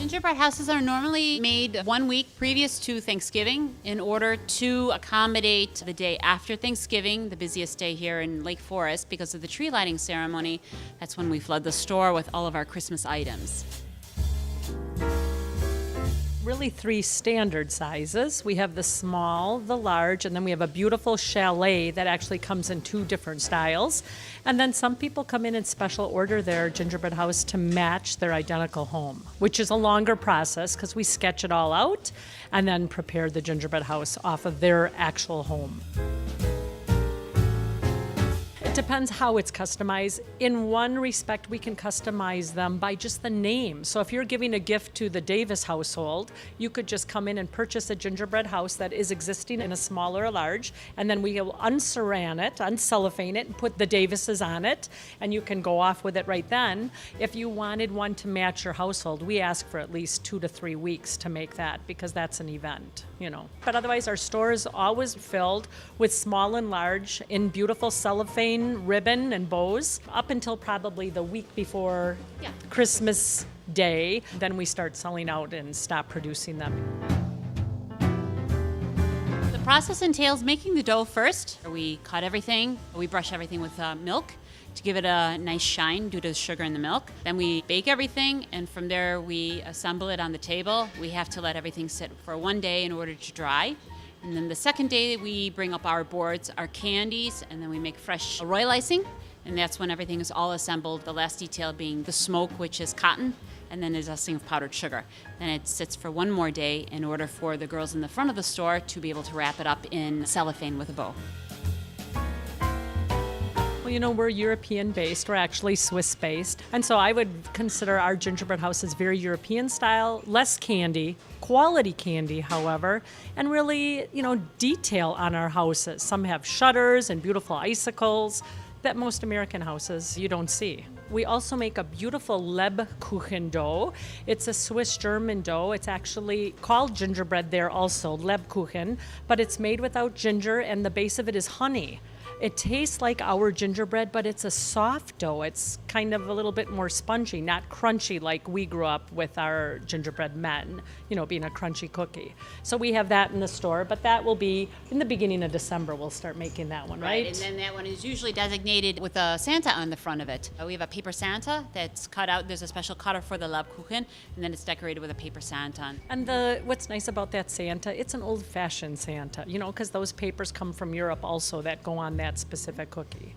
Gingerbread houses are normally made 1 week previous to Thanksgiving in order to accommodate the day after Thanksgiving, the busiest day here in Lake Forest, because of the tree lighting ceremony. That's when we flood the store with all of our Christmas items. Really 3 standard sizes. We have the small, the large, and then we have a beautiful chalet that actually comes in 2 different styles. And then some people come in and special order their gingerbread house to match their identical home, which is a longer process because we sketch it all out and then prepare the gingerbread house off of their actual home. Depends how it's customized. In one respect, we can customize them by just the name. So if you're giving a gift to the Davis household, you could just come in and purchase a gingerbread house that is existing in a small or a large, and then we will unsaran it, uncellophane it, and put the Davises on it, and you can go off with it right then. If you wanted one to match your household, we ask for at least 2 to 3 weeks to make that, because that's an event, you know. But otherwise, our store is always filled with small and large in beautiful cellophane, ribbon, and bows up until probably the week before Christmas Day. Then we start selling out and stop producing them. The process entails making the dough first. We cut everything, we brush everything with milk to give it a nice shine due to the sugar in the milk. Then we bake everything, and from there we assemble it on the table. We have to let everything sit for 1 day in order to dry. And then the second day, we bring up our boards, our candies, and then we make fresh royal icing. And that's when everything is all assembled, the last detail being the smoke, which is cotton, and then the zesting of powdered sugar. Then it sits for 1 more day in order for the girls in the front of the store to be able to wrap it up in cellophane with a bow. Well, you know, we're European-based. We're actually Swiss-based. And so I would consider our gingerbread house as very European style, less candy, quality candy, however, and really, you know, detail on our houses. Some have shutters and beautiful icicles that most American houses you don't see. We also make a beautiful Lebkuchen dough. It's a Swiss-German dough. It's actually called gingerbread there also, Lebkuchen, but it's made without ginger, and the base of it is honey. It tastes like our gingerbread, but it's a soft dough. It's kind of a little bit more spongy, not crunchy like we grew up with our gingerbread men, you know, being a crunchy cookie. So we have that in the store, but that will be in the beginning of December. We'll start making that one, right? And then that one is usually designated with a Santa on the front of it. We have a paper Santa that's cut out. There's a special cutter for the Lebkuchen, and then it's decorated with a paper Santa. And what's nice about that Santa, it's an old-fashioned Santa, you know, because those papers come from Europe also that go on that specific cookie.